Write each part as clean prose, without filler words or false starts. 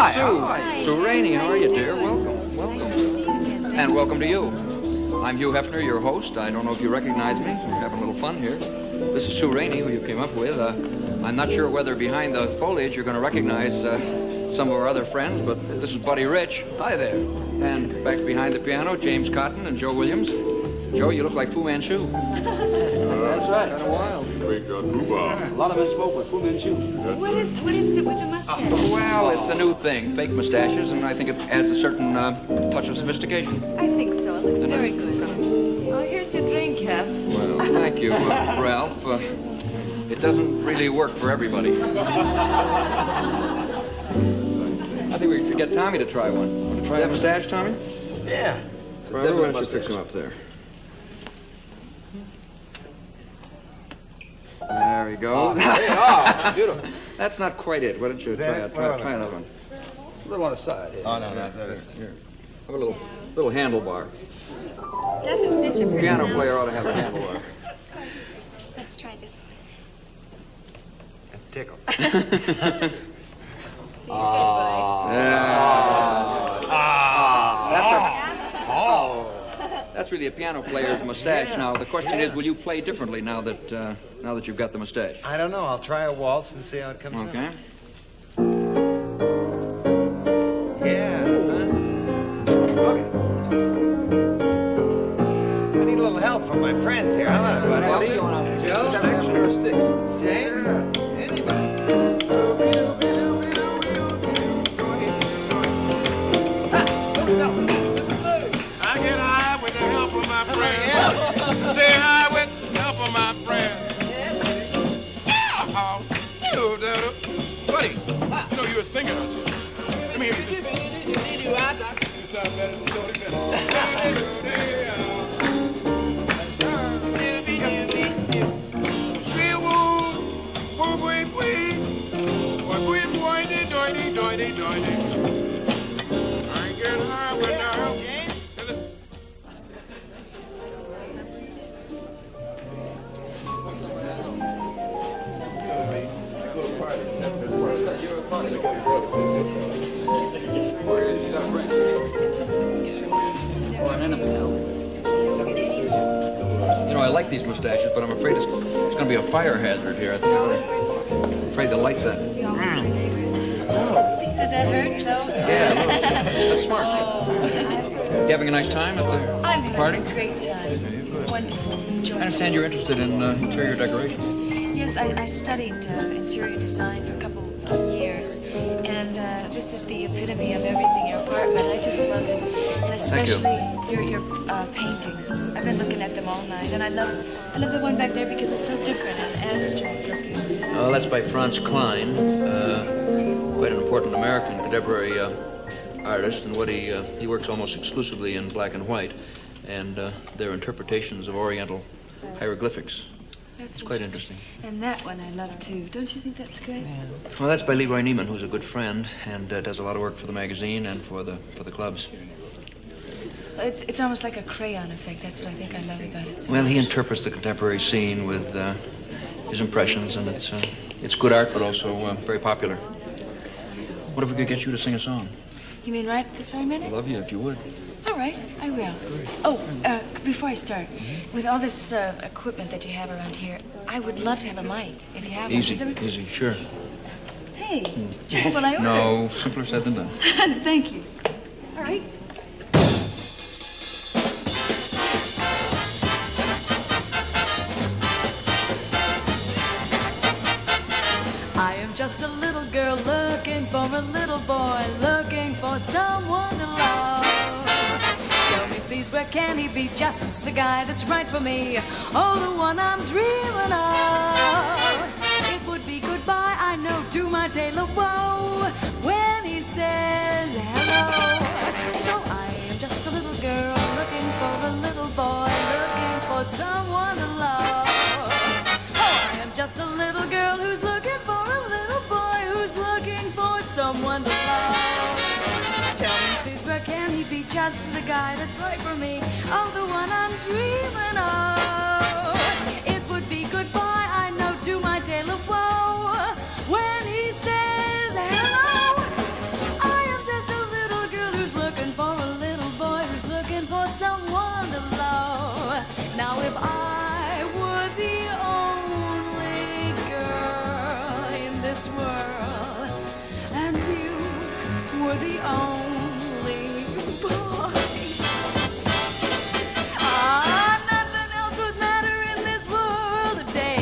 Hi. Sue. Hi. Sue Rainey, how are you, dear? Welcome. Welcome. Nice to see you again. And welcome to you. I'm Hugh Hefner, your host. I don't know if you recognize me. We're having a little fun here. This is Sue Rainey, who you came up with. I'm not sure whether behind the foliage you're going to recognize some of our other friends, but this is Buddy Rich. Hi there. And back behind the piano, James Cotton and Joe Williams. Joe, you look like Fu Manchu. That's right. Kind of wild. A lot of us spoke with Fu Manchu. What is it with the mustache? Well, it's a new thing, fake mustaches, and I think it adds a certain touch of sophistication. I think so. It looks very good. Oh, here's your drink, Hef. Well, thank you, Ralph. It doesn't really work for everybody. I think we should get Tommy to try one. Want to try that mustache, Tommy? Yeah. Well, why don't you fix him up there? There we go. Beautiful. That's not quite it. Why don't you try another one? A little on the side. Yeah. Oh, no, that is... Here. Have a little handlebar. Doesn't fit your Piano personality. player ought to have a handlebar. Let's try this one. It tickles. That's really a piano player's mustache. Now the question is, will you play differently now that you've got the mustache? I don't know. I'll try a waltz and see how it comes Okay. out. Yeah. I need a little help from my friends here. How about it, buddy? Buddy, you want to Joe? extra sticks? James? Anybody? I get high with the help of my friends. Stay high with the help of my friends. Buddy, you know you're a singer, don't you? Let me hear you. You sound better than Tony Bennett. I get high with the help. You know, I like these mustaches, but I'm afraid it's going to be a fire hazard here. I'm afraid to light that. Does that hurt, though? Yeah, that's smart. You having a nice time at the I'm party? having a great time. Wonderful. I understand you're interested in interior decoration. Yes, I studied interior design for a couple of years, and this is the epitome of everything. Your apartment, I just love it, and especially your paintings. I've been looking at them all night, and I love the one back there because it's so different and abstract looking. Oh, that's by Franz Klein, quite an important American contemporary artist, and what he works almost exclusively in black and white, and they're interpretations of Oriental hieroglyphics. That's It's quite interesting. And that one I love too. Don't you think that's great? Well, that's by Leroy Neiman, who's a good friend and does a lot of work for the magazine and for the clubs. It's almost like a crayon effect. That's what I think I love about it. So Well, he much. interprets the contemporary scene with his impressions, and it's good art, but also very popular. What if we could get you to sing a song? You mean right this very minute? I'd love you if you would. All right, I will. Oh, before I start, with all this equipment that you have around here, I would love to have a mic, if you have one. Is there- Easy, sure. Hey, just what I ordered. No, simpler said than done. Thank you. All right. I am just a little girl looking for a little boy, looking for someone to love. Tell me please, where can he be? Just the guy that's right for me. Oh, the one I'm dreaming of. It would be goodbye, I know, to my tale of woe when he says hello. So I am just a little girl looking for a little boy, looking for someone to love. Oh, I am just a little girl who's looking for a little boy who's looking for someone to love. Tell me please, where can he be? Just the guy that's right for me. Oh, the one I'm dreaming of. It would be goodbye, I know, to my tale of woe when he says hello. I the only boy. Nothing else would matter in this world today.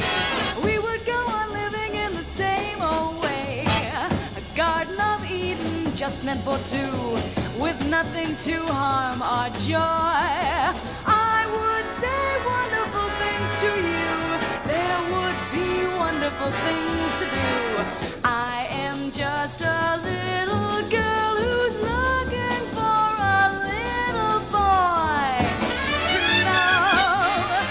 We would go on living in the same old way. A Garden of Eden just meant for two, with nothing to harm our joy. I would say wonderful things to you. There would be wonderful things to do. I am just a little girl who's looking for a little boy to love right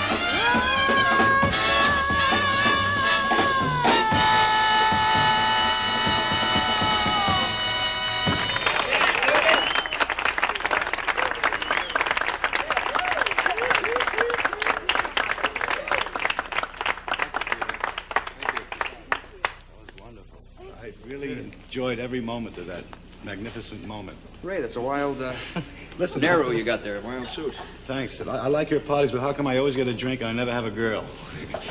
I really enjoyed every moment of that magnificent moment. Ray, that's a wild Listen, narrow you got there, wild suit. Thanks. I like your parties, but how come I always get a drink and I never have a girl?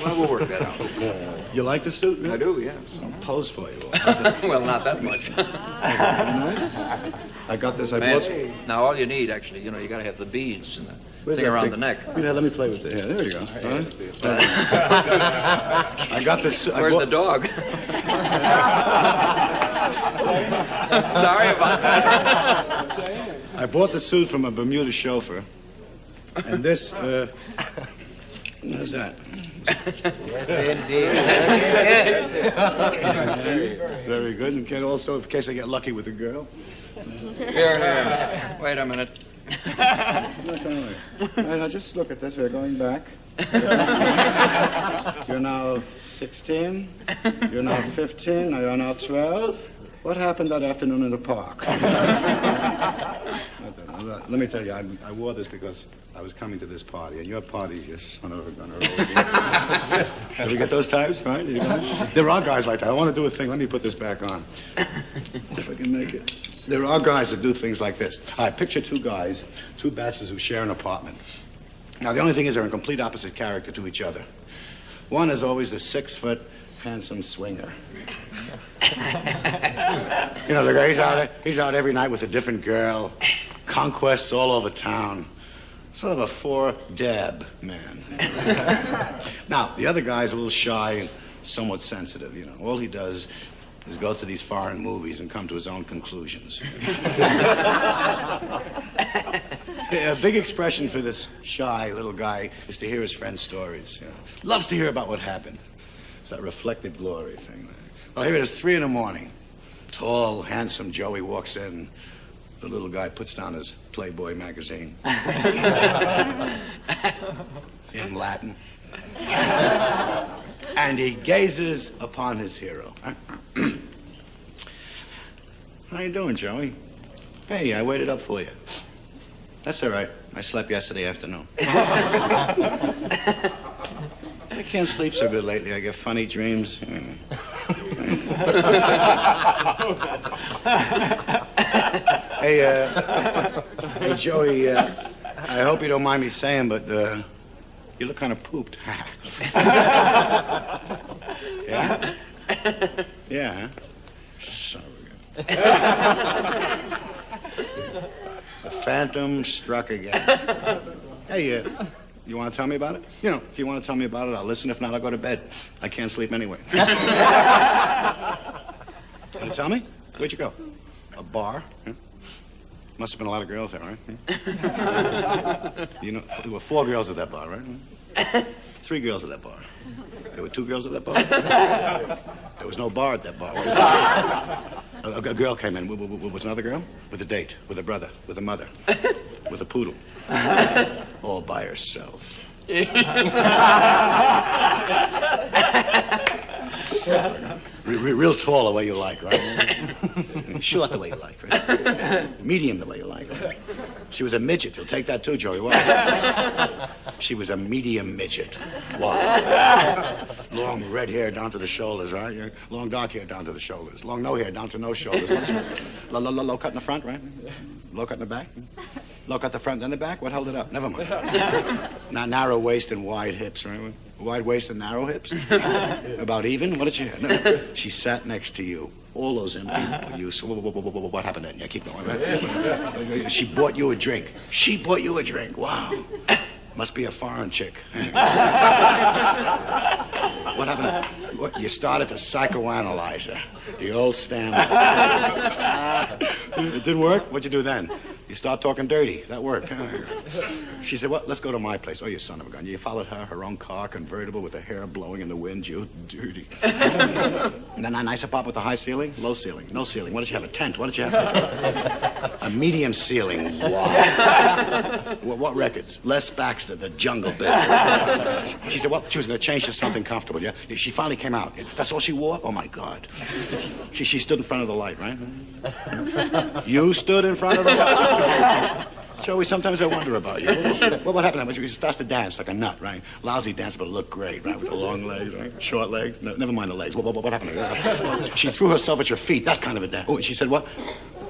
Well, we'll work that out. You like the suit? I do, yes. I'll pose for you. Well, not that much. Nice. I got this. I bought. Now, all you need, actually, you got to have the beads and the Where's thing that around thing? the neck. Yeah, let me play with it. Yeah, there you go. All right. I got this. Where's the dog? Sorry about that. I bought the suit from a Bermuda chauffeur, and this. What's that? Very good. And can also, in case I get lucky with a girl. Here. Wait a minute. Now just look at this. We're going back. You're now 16. You're now 15. Now you're now 12. What happened that afternoon in the park? Let me tell you, I wore this because I was coming to this party, and your party's your son of a gunner. Ever get those types, right? There are guys like that. I want to do a thing. Let me put this back on. If I can make it. There are guys that do things like this. All right, picture two guys, two bachelors who share an apartment. Now, the only thing is they're in complete opposite character to each other. One is always the 6-foot, handsome swinger. The guy, he's out every night with a different girl, conquests all over town. Sort of a 4-dab man. Now, the other guy's a little shy and somewhat sensitive, All he does is go to these foreign movies and come to his own conclusions. A big expression for this shy little guy is to hear his friends' stories. Loves to hear about what happened. It's that reflected glory thing. Well, here it is, 3 a.m. Tall, handsome Joey walks in. The little guy puts down his Playboy magazine. In Latin. And he gazes upon his hero. How you doing, Joey? Hey, I waited up for you. That's all right. I slept yesterday afternoon. I can't sleep so good lately. I get funny dreams. Hey, Joey, I hope you don't mind me saying, but you look kind of pooped. Yeah? Yeah, huh? Son of a gun. The phantom struck again. Hey, you want to tell me about it? If you want to tell me about it, I'll listen. If not, I'll go to bed. I can't sleep anyway. Want to tell me? Where'd you go? A bar? Huh? Must have been a lot of girls there, right? There were 4 girls at that bar, right? 3 girls at that bar. There were 2 girls at that bar. There was no bar at that bar. What was it? A girl came in. Was another girl? With a date, with a brother, with a mother, with a poodle. All by herself. Real tall the way you like, right? Short the way you like, right? Medium the way you like, right? She was a midget. You'll take that too, Joey. Why? She was a medium midget. Why? Long red hair down to the shoulders, right? Long dark hair down to the shoulders. Long no hair down to no shoulders. Low cut in the front, right? Low cut in the back. Low cut the front and the back. What held it up? Never mind. Now narrow waist and wide hips, right? Wide waist and narrow hips. About even. What did you? No. She sat next to you. All those empty use. What happened then? Yeah, keep going. She bought you a drink. She bought you a drink. Wow. Must be a foreign chick. What happened? What, you started to psychoanalyze her. The old Stanley. It didn't work? What'd you do then? You start talking dirty. That worked. She said, well, let's go to my place. Oh, you son of a gun. You followed her own car, convertible with the hair blowing in the wind. You dirty. And then a nice apartment with a high ceiling? Low ceiling. No ceiling. What did you have? A tent? What did you have? A medium ceiling. Wow. What records? Les Baxter, The Jungle Bits. She said, well, she was going to change to something comfortable, yeah? She finally came out. That's all she wore? Oh, my God. She stood in front of the light, right? You stood in front of the light? Joey, sometimes I wonder about you. What happened? She starts to dance like a nut, right? Lousy dance, but it looked great, right? With the long legs, right? Short legs. No, never mind the legs. What happened? She threw herself at your feet, that kind of a dance. Oh, she said what?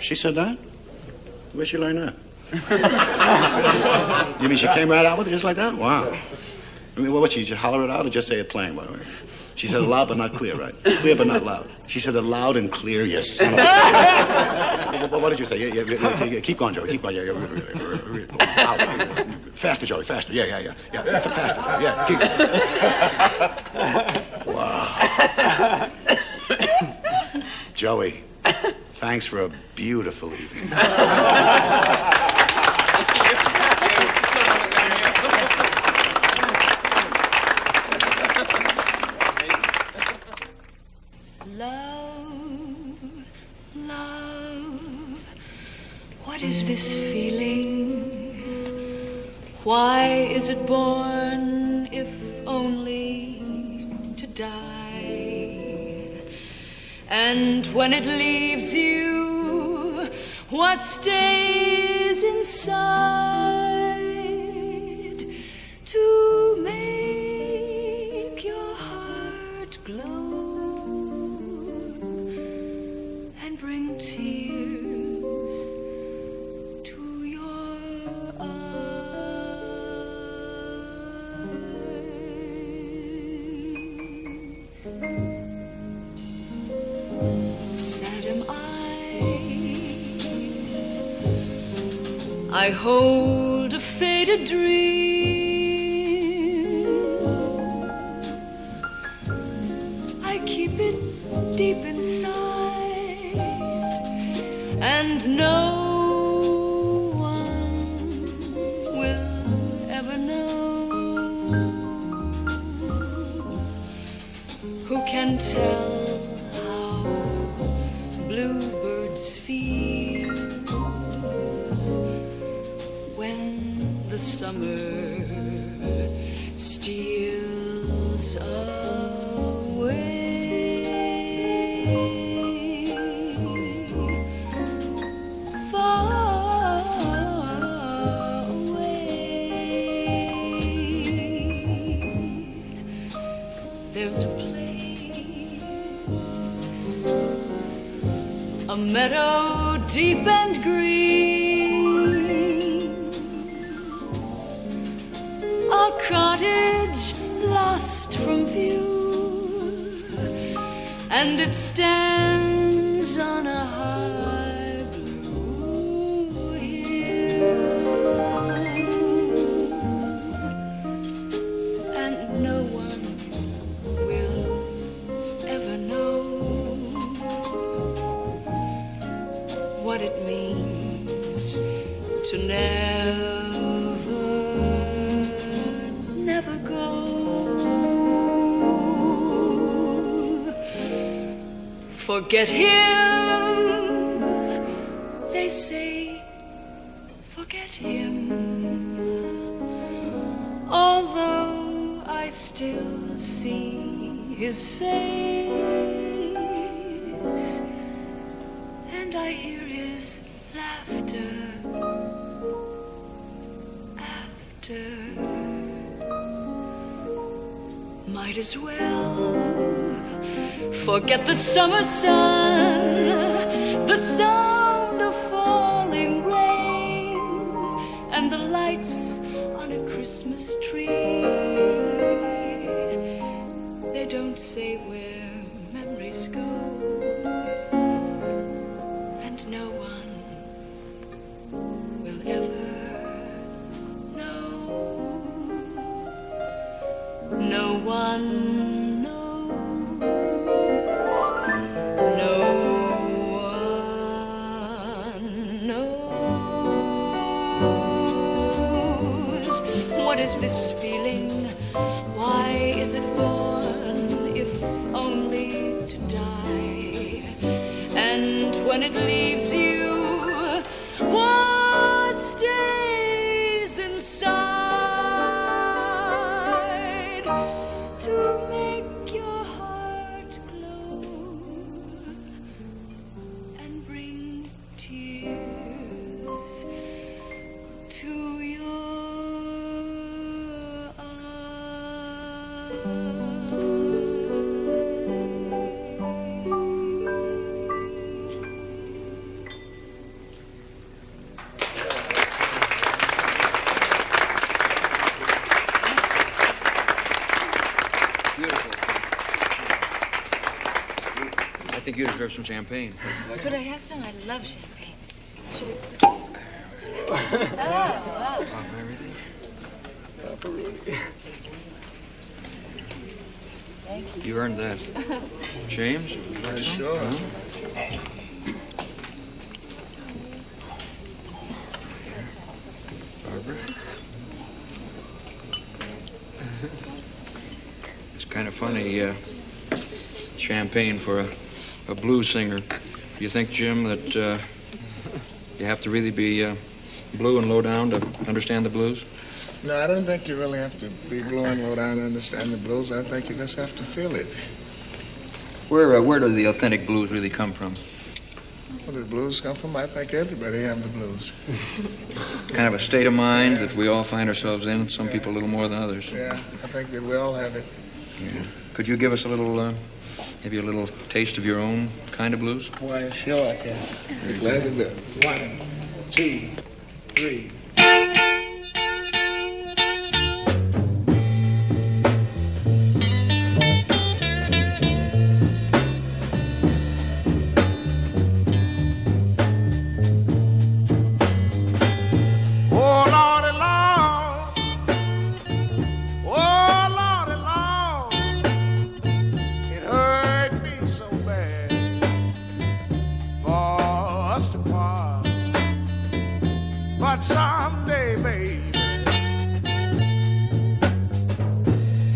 She said that? Where'd she learn that? You mean she came right out with it just like that? Wow. I mean, what, she just holler it out or just say it plain, by the way? She said it loud but not clear, right? Clear but not loud. She said it loud and clear, you son of a... What did you say? Yeah, keep going, Joey. Keep going. Yeah. Faster, Joey. Faster. Yeah. Faster. Yeah, keep going. Wow. Joey, thanks for a beautiful evening. What is this feeling? Why is it born if only to die? And when it leaves you, what stays inside to make your heart glow and bring tears to your eyes? Sad am I hold a faded dream. I keep it deep inside, and no one will ever know. Who can tell how bluebirds feel when the summer steals away? Far away. There's a place, a meadow deep and green, a cottage lost from view, and it stands on a high blue hill, and no one will ever know what it means to never go. Forget him, they say, forget him, although I still see his face, and I hear his laughter after. Might as well forget the summer sun, the sound of falling rain, and the lights on a Christmas tree. They don't say where memories go. one knows, no one knows. What is this feeling? Why is it born, if only to die? And when it leaves you, what stays inside to make your heart glow and bring tears to your I think you deserve some champagne. Could I have some? I love champagne. Should we? Everything? Thank you. You earned that. James? Sure. Barbara? It's kind of funny, champagne for a blues singer. Do you think, Jim, that you have to really be blue and low down to understand the blues? No, I don't think you really have to be blue and low down to understand the blues. I think you just have to feel it. Where do the authentic blues really come from? Where did the blues come from? I think everybody have the blues. Kind of a state of mind that we all find ourselves in, some people a little more than others. Yeah, I think that we all have it. Yeah. Could you give us a little, maybe a little taste of your own kind of blues? Why, sure I can. Be glad to do it. 1, 2, 3. Someday, baby,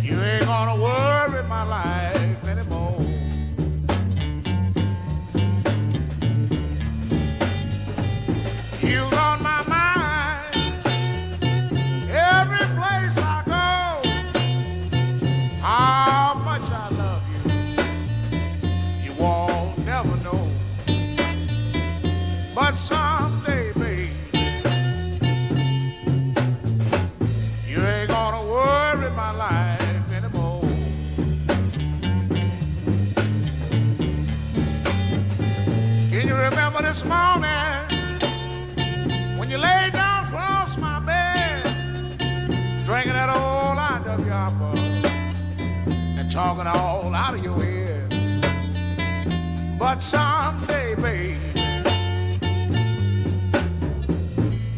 you ain't gonna worry my life anymore. You're on my mind every place I go. How much I love you, you won't never know. But someday, baby, my life anymore. Can you remember this morning when you laid down across my bed, drinking that old IWR and talking all out of your head? But someday, baby,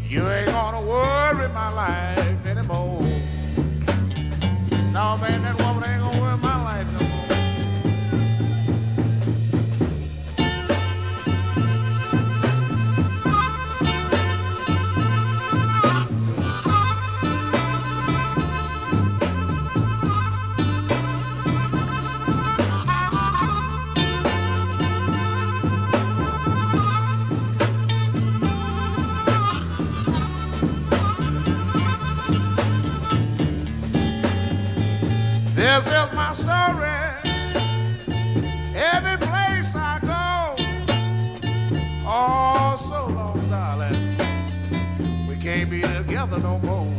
you ain't gonna worry my life anymore. No, man, that woman ain't gonna worry my life no more. This is my story. Every place I go, oh, so long, darling, we can't be together no more.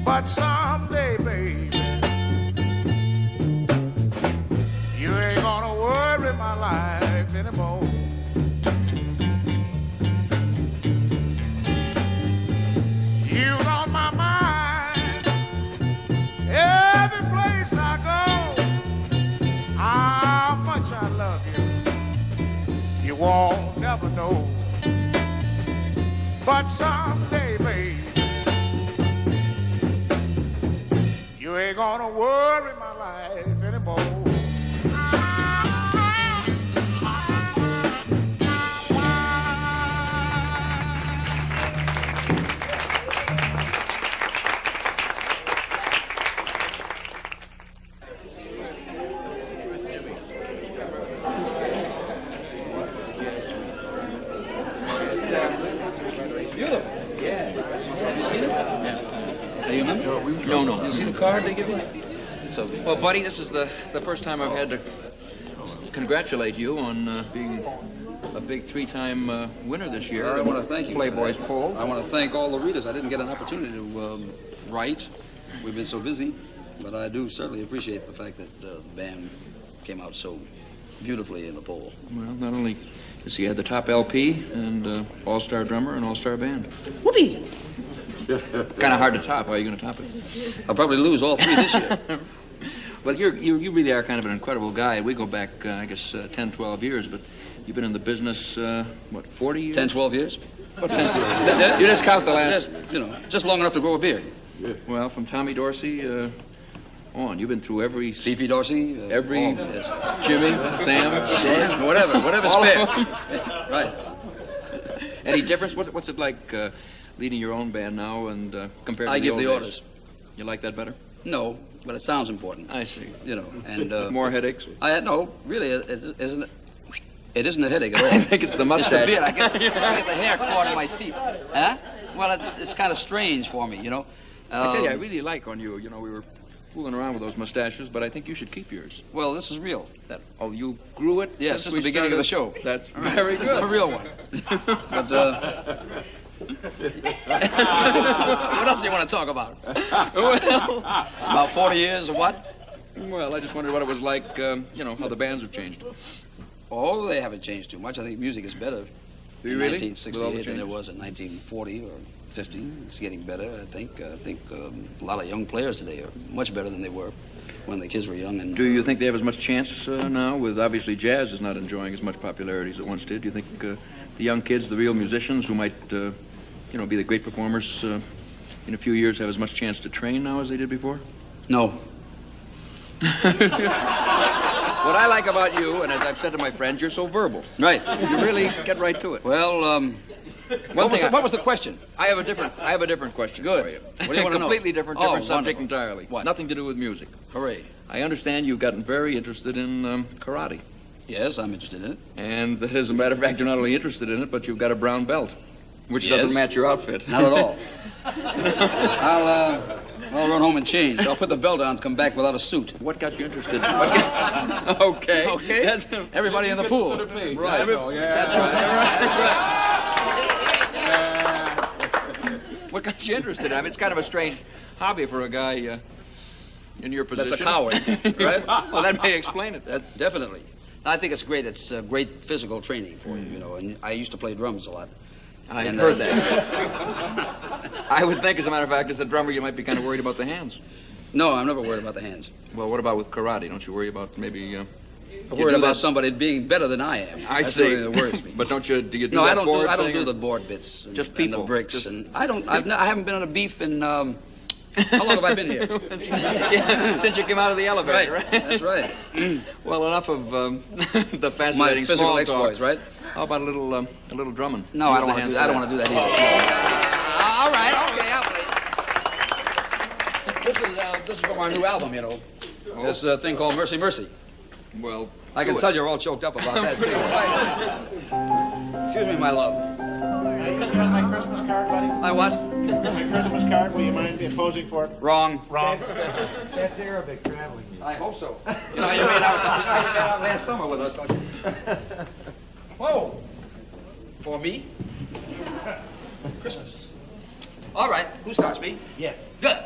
But someday, baby, you ain't gonna worry my life anymore. You're on my mind every place I go. How much I love you, you won't never know. But someday, baby, you You ain't gonna worry my life anymore. No. You see the card they give you? Well, buddy, this is the first time I've had to congratulate you on being a big three-time winner this year. I want to thank you. Playboy's poll. I want to thank all the readers. I didn't get an opportunity to write. We've been so busy. But I do certainly appreciate the fact that the band came out so beautifully in the poll. Well, not only does he have the top LP and all-star drummer and all-star band. Whoopee! Kind of hard to top. How are you going to top it? I'll probably lose all three this year. Well, you really are kind of an incredible guy. We go back, I guess, 10, 12 years, but you've been in the business, 40 years? 10, 12 years? What, 10 years? You just count the last... Just long enough to grow a beard. Well, from Tommy Dorsey on, you've been through every... C.P. Dorsey? Jimmy, Sam, whatever's fair. Right. Any difference? What's it like leading your own band now and compared to I the give old the days? orders. You like that better? No, but it sounds important. I see. And more headaches? No, really, it isn't a headache at all. I think it's the mustache. It's the beard. I get the hair caught in my teeth. Huh? Well, it's kind of strange for me, I tell you, I really like on you. We were fooling around with those mustaches, but I think you should keep yours. Well, this is real. You grew it? Yes, this is the beginning of the show. That's very good. This is a real one. But, what else do you want to talk about? Well, about 40 years or what? Well, I just wondered what it was like, how the bands have changed. Oh, they haven't changed too much. I think music is better in really? 1968 than it was in 1940 or 50. It's getting better, I think. I think a lot of young players today are much better than they were when the kids were young. And do you think they have as much chance now? With obviously jazz is not enjoying as much popularity as it once did. Do you think the young kids, the real musicians who might, be the great performers in a few years, have as much chance to train now as they did before? No. What I like about you, and as I've said to my friends, you're so verbal. Right. You really get right to it. Well, what was the question? I have a different question Good. for you. What do you want to know? Completely different subject wonderful. entirely. What? Nothing to do with music. Hooray. I understand you've gotten very interested in karate. Yes, I'm interested in it. And as a matter of fact, you're not only interested in it, but you've got a brown belt, which doesn't match your outfit. Not at all. I'll run home and change. I'll put the belt on and come back without a suit. What got you interested? Okay. Okay. Everybody in the pool. Right. That's right. What got you interested? I mean, it's kind of a strange hobby for a guy in your position. That's a coward, right? Well, that may explain it. Definitely. I think it's great. It's great physical training for you, And I used to play drums a lot. I heard that. I would think, as a matter of fact, as a drummer, you might be kind of worried about the hands. No, I'm never worried about the hands. Well, what about with karate? Don't you worry about maybe... I'm worried about somebody being better than I am. That's the thing that worries me. But do you do no, that I don't do the board bits. Just people. And the bricks. And I haven't been on a beef in... how long have I been here? Since you came out of the elevator, right? That's right. Well, enough of the fascinating my physical small exploits, talk. right? How about a little drumming? No, I don't want to do that. I don't want to do that either. All right, okay, I'll play. This is from our new album, This thing called Mercy, Mercy. Well, I can tell you're all choked up about that, too. Excuse me, my love. Are you got my Christmas card, buddy? My what? My Christmas card. Will you mind posing for it? Wrong. That's Arabic traveling music. I hope so. you made out last summer with us, don't you? Whoa. For me? Christmas. All right. Who starts, me? Yes. Good.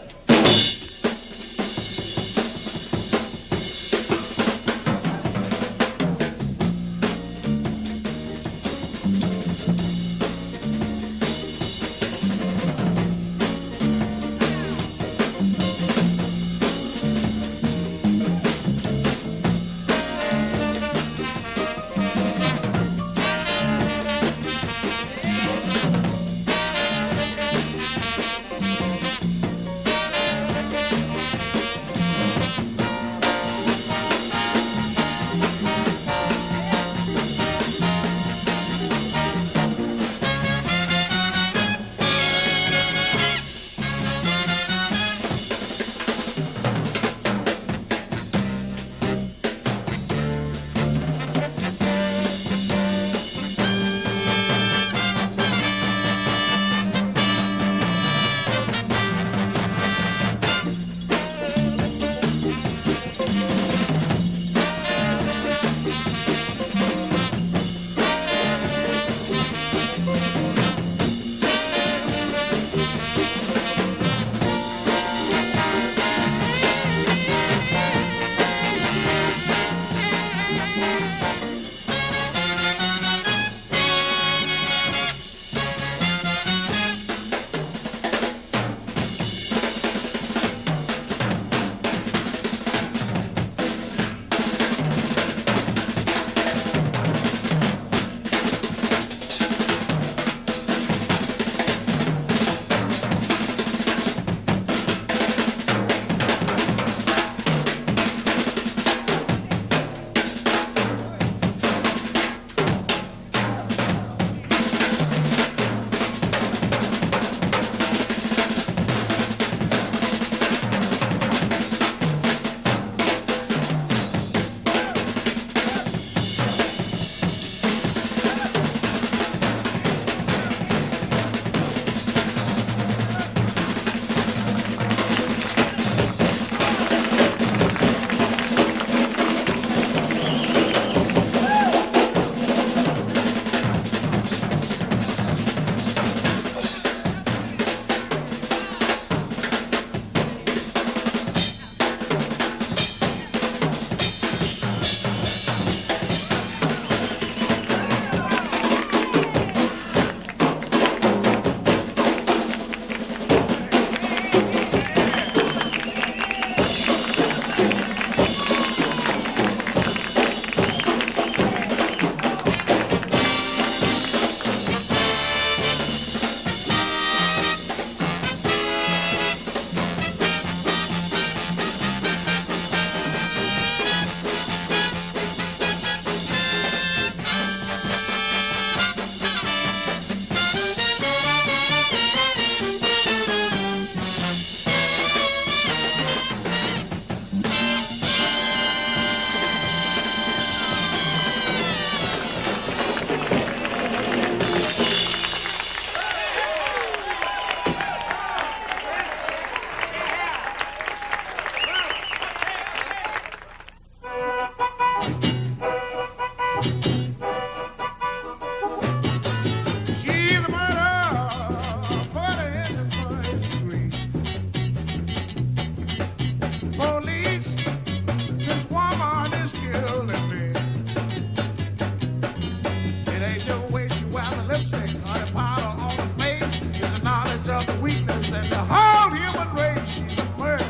lipstick or the powder on her face. It's a knowledge of the weakness and the whole human race. She's a murder,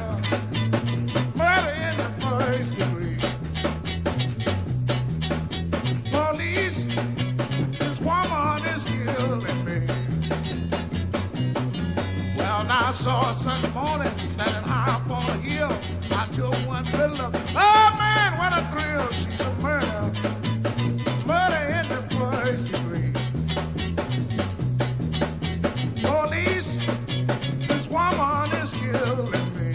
murder in the first degree. Police, this woman is killing me. Well, now I saw her Sunday morning standing high up on a hill. I took one good look. Oh man, what a thrill! She's a murder, murder in the first degree. Police, this woman is killing me.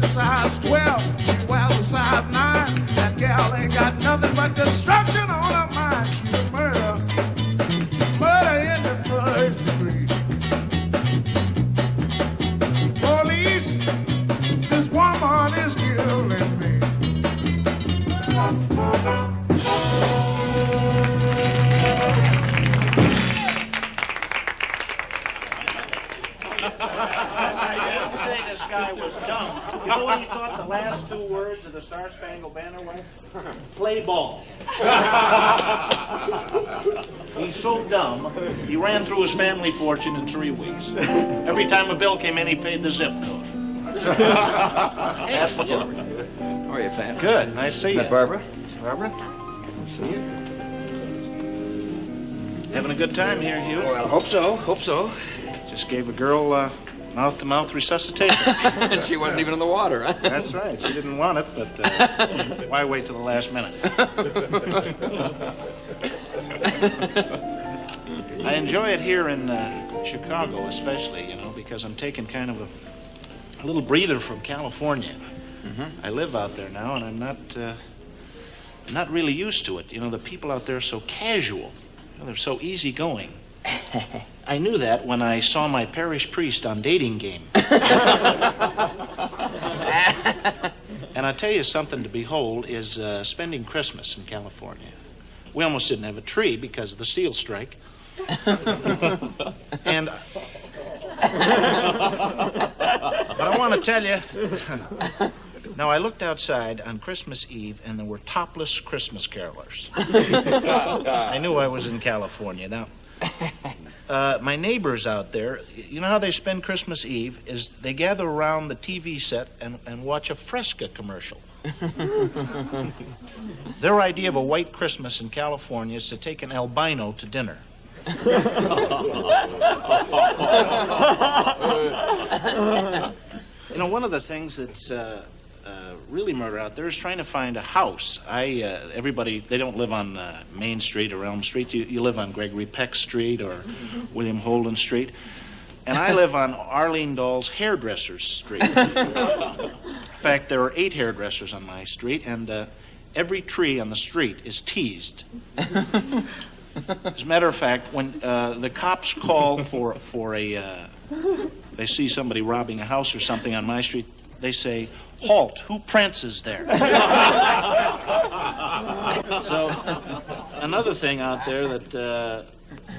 Size 12, she wears a size 9. That gal ain't got nothing but destruction on her mind. She's a murder, murder in the first degree. Police, this woman is killing me. This guy was dumb. You know what he thought the last two words of the Star Spangled Banner were? Play ball. He's so dumb, he ran through his family fortune in 3 weeks. Every time a bill came in, he paid the zip code. That's what you look. How are you, Pat? Good. Nice to see you. Met Barbara? Barbara? Nice to see you. Having a good time here, Hugh? Well, hope so. Hope so. Just gave a girl mouth-to-mouth resuscitation. And she wasn't even in the water, huh? That's right. She didn't want it, but why wait till the last minute? I enjoy it here in Chicago, especially, you know, because I'm taking kind of a little breather from California. Mm-hmm. I live out there now, and I'm not really used to it. You know, the people out there are so casual. You know, they're so easygoing. I knew that when I saw my parish priest on Dating Game. And I tell you, something to behold is spending Christmas in California. We almost didn't have a tree because of the steel strike. And but I want to tell you, now I looked outside on Christmas Eve and there were topless Christmas carolers. I knew I was in California. Now, my neighbors out there, you know how they spend Christmas Eve is they gather around the TV set and watch a Fresca commercial. Their idea of a white Christmas in California is to take an albino to dinner. You know, one of the things that's really murder out there is trying to find a house. Everybody, they don't live on Main Street or Elm Street. You live on Gregory Peck Street or William Holden Street. And I live on Arlene Dahl's Hairdressers Street. In fact, there are 8 hairdressers on my street, and every tree on the street is teased. As a matter of fact, when the cops call for they see somebody robbing a house or something on my street, they say, "Halt, who prances there?" So, another thing out there that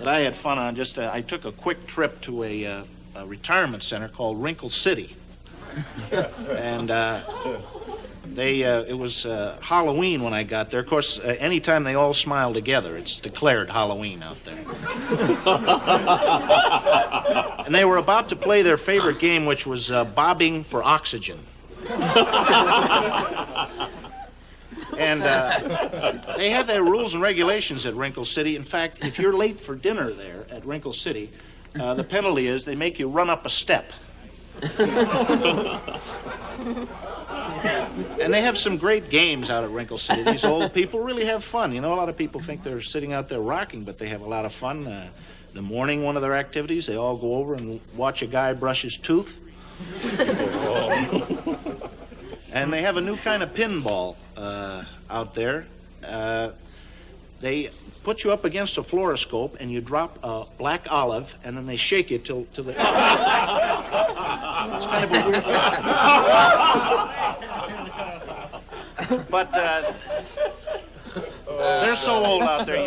I had fun on, I took a quick trip to a retirement center called Wrinkle City. And it was Halloween when I got there. Of course, anytime they all smile together, it's declared Halloween out there. And they were about to play their favorite game, which was bobbing for oxygen. And they have their rules and regulations at Wrinkle City. In fact, if you're late for dinner there at Wrinkle City, the penalty is they make you run up a step. And they have some great games out at Wrinkle City. These old people really have fun. You know, a lot of people think they're sitting out there rocking, but they have a lot of fun. In the morning, one of their activities, they all go over and watch a guy brush his tooth. And they have a new kind of pinball out there. They put you up against a fluoroscope, and you drop a black olive, and then they shake it till the... It's kind of a weird... But they're so old out there.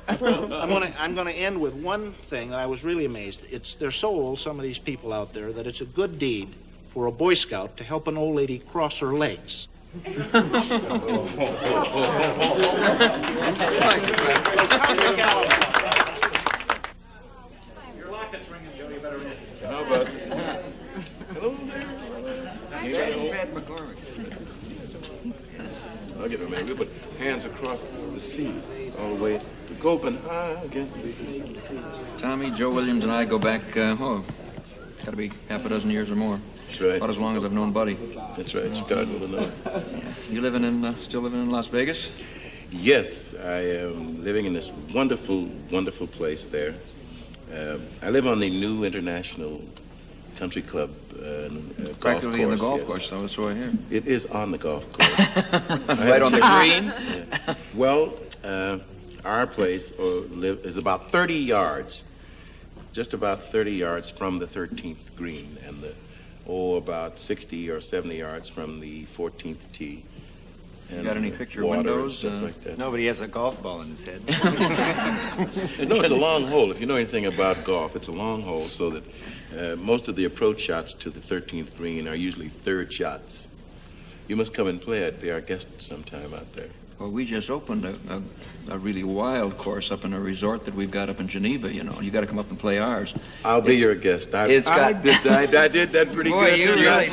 I'm gonna end with one thing that I was really amazed. They're so old, some of these people out there, that it's a good deed for a Boy Scout to help an old lady cross her legs. Your locket's ringing, Joe. You better answer. How about? Hello there. That's Pat McCormick. I'll get him, man. We'll put hands across the sea all the way to Copenhagen. Tommy, Joe Williams, and I go back, got to be half a dozen years or more. That's right. About as long as I've known Buddy. That's right, Chicago, Illinois. You still living in Las Vegas? Yes, I am living in this wonderful, wonderful place there. I live on the new International Country Club golf Practically in the golf yes. course, though, so I hear. It is on the golf course. Right on the green? Yeah. Well, our place is about 30 yards, just about 30 yards from the 13th green, and about 60 or 70 yards from the 14th tee. You got any picture water windows? And stuff like that. Nobody has a golf ball in his head. No, it's a long hole. If you know anything about golf, it's a long hole, so that most of the approach shots to the 13th green are usually third shots. You must come and play it. Be our guest sometime out there. Well, we just opened a really wild course up in a resort that we've got up in Geneva, you know. You got to come up and play ours. I'll be your guest. I did that pretty Boy, good. you really I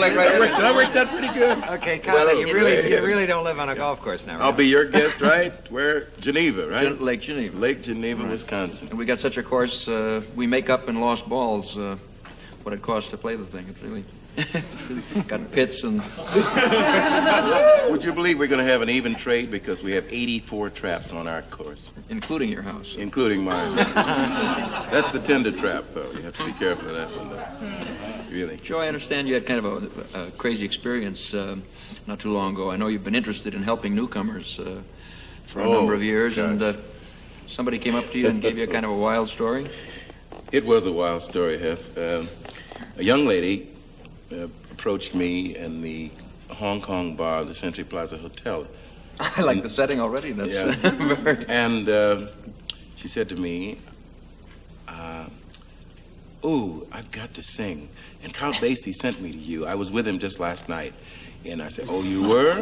worked that pretty good. Okay, Conley, you really don't live on a golf course now, right? I'll be your guest, right? Where? Geneva, right? Lake Geneva. Lake Geneva, Right. Wisconsin. And we got such a course, we make up in lost balls what it costs to play the thing. It's really got pits and... Would you believe we're going to have an even trade because we have 84 traps on our course? Including your house. Including mine. That's the tender trap, though. You have to be careful of that one, though. Really. Joe, I understand you had kind of a crazy experience not too long ago. I know you've been interested in helping newcomers for a number of years, gosh. and somebody came up to you and gave you a kind of a wild story? It was a wild story, Hef. A young lady approached me in the Hong Kong bar of the Century Plaza Hotel. I like the setting already. That's Yeah. very... And she said to me, "Ooh, I've got to sing. And Count Basie sent me to you. I was with him just last night." And I said, "Oh, you were?"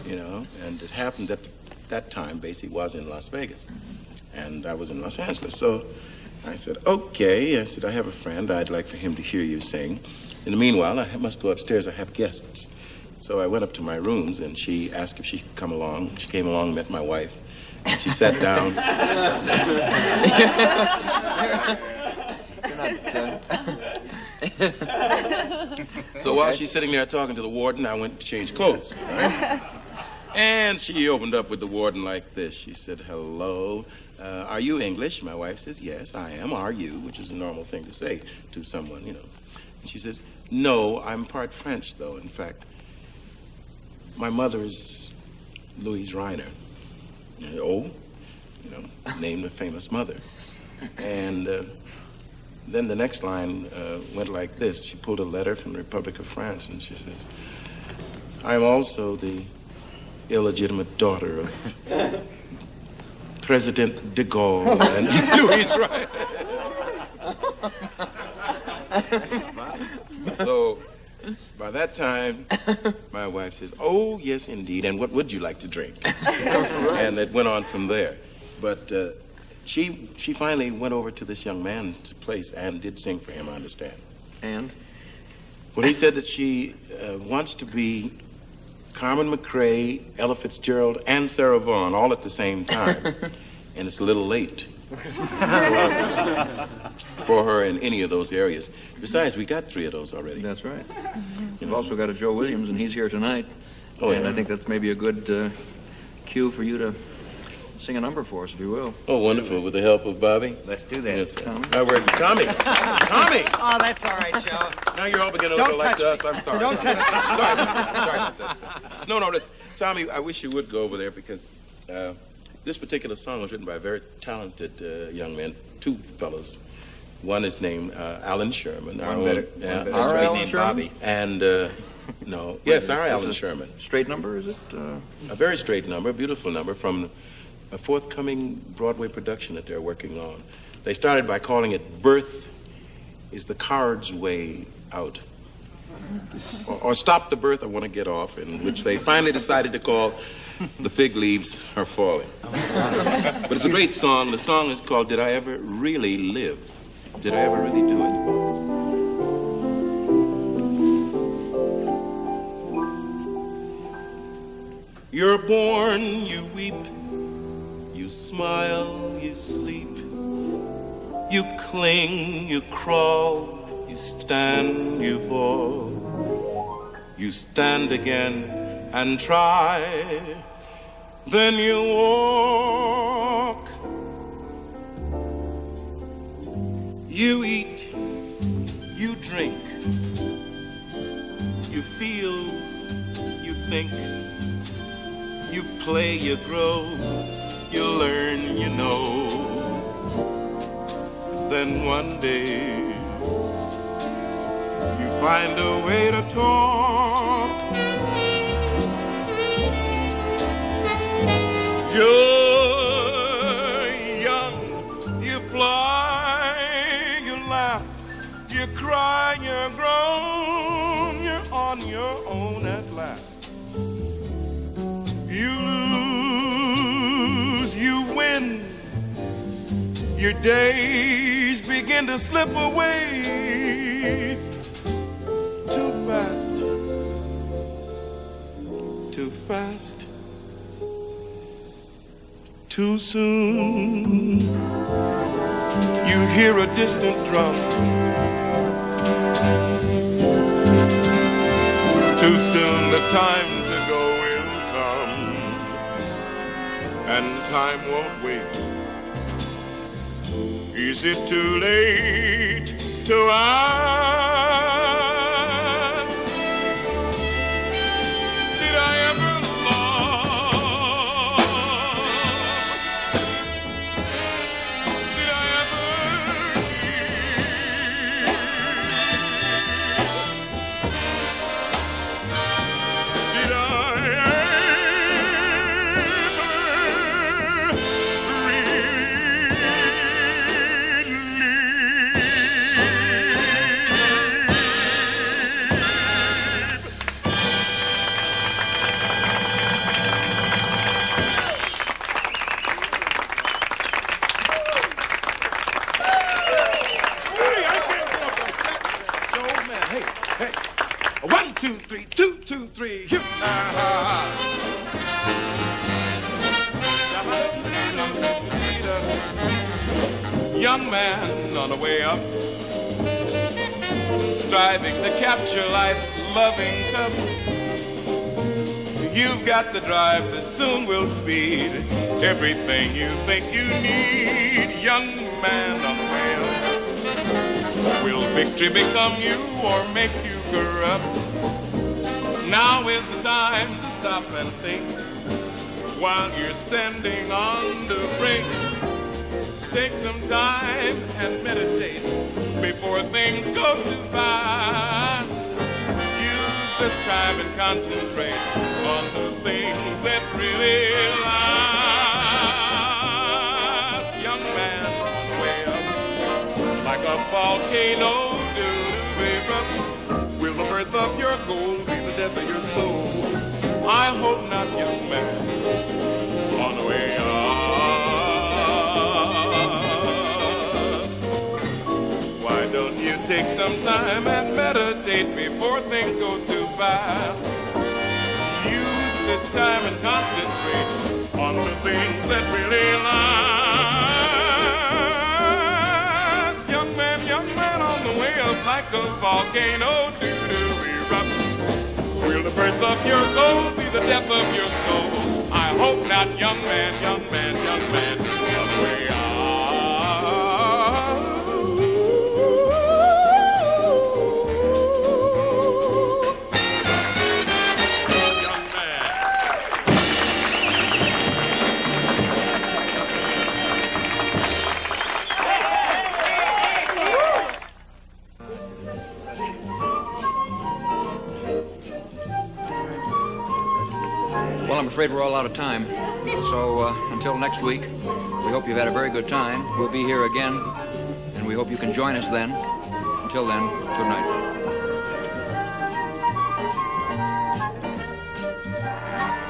You know, and it happened that that time Basie was in Las Vegas. And I was in Los Angeles. So I said, "Okay." I said, "I have a friend. I'd like for him to hear you sing. In the meanwhile, I must go upstairs. I have guests." So I went up to my rooms, and she asked if she could come along. She came along, met my wife, and she sat down. So while she's sitting there talking to the warden, I went to change clothes. Right? And she opened up with the warden like this. She said, "Hello. Are you English?" My wife says, "Yes, I am. Are you?" Which is a normal thing to say to someone, you know. And she says, "No, I'm part French, though. In fact, my mother is Louise Reiner." Oh, you know, named a famous mother. And then the next line went like this. She pulled a letter from the Republic of France, and she says, "I'm also the illegitimate daughter of President de Gaulle and Louise Reiner." So by that time, my wife says, "Oh, yes, indeed. And what would you like to drink?" And it went on from there. But she finally went over to this young man's place and did sing for him, I understand. And? Well, he said that she wants to be Carmen McRae, Ella Fitzgerald, and Sarah Vaughan all at the same time. And it's a little late for her in any of those areas. Besides, we got 3 of those already. That's right. You've also got a Joe Williams, and he's here tonight. Oh, and yeah. I think that's maybe a good cue for you to sing a number for us, if you will. Oh, wonderful. With the help of Bobby. Let's do that. Yes, Tommy. Tommy! Tommy! Oh, that's all right, Joe. Now you're all beginning to look like us. I'm sorry. Don't touch me. Sorry about that. No, listen. Tommy, I wish you would go over there because this particular song was written by a very talented young man, 2 fellows. One is named Alan Sherman. One better Our Alan named Sherman? Bobby. And, no. Yes, our Alan Is it Sherman. Straight number, is it? A very straight number, a beautiful number from a forthcoming Broadway production that they're working on. They started by calling it Birth is the Coward's Way Out. Or Stop the Birth, I Want to Get Off, in which they finally decided to call The Fig Leaves Are Falling. But it's a great song. The song is called Did I Ever Really Live? Did I ever really do it? You're born, you weep, you smile, you sleep, you cling, you crawl, you stand, you fall, you stand again and try, then you walk, you eat, you drink, you feel, you think, you play, you grow, you learn, you know. Then one day, you find a way to talk. You're young, you fly, you laugh, you cry, you're grown, you're on your own at last. You lose, you win. Your days begin to slip away too fast, too fast, too soon. You hear a distant drum. Too soon the time to go will come, and time won't wait. Is it too late to ask? Did I ever love? Did I ever Did I Hey, 1, 2, 3, 2, 2, 3, here. Young man on the way up, striving to capture life's loving cup. You've got the drive that soon will speed everything you think you need. Young man on the way up, will victory become you or make you corrupt? Now is the time to stop and think while you're standing on the brink. Take some time and meditate before things go too fast. Use this time and concentrate on the things that really last. Young man on the way up, like a volcano due to erupt. Will the birth of your goal be the death of your soul? I hope not, young man, on the way up. Why don't you take some time and meditate before things go too fast? You this time and concentrate on the things that really last. Young man on the way up like a volcano, do-do erupt. Will the birth of your goal be the death of your soul? I hope not, young man, the other way out. Well, I'm afraid we're all out of time. So until next week, we hope you've had a very good time. We'll be here again, and we hope you can join us then. Until then, good night.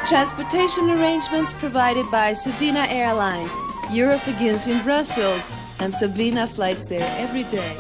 Transportation arrangements provided by Sabina Airlines. Europe begins in Brussels, and Sabina flights there every day.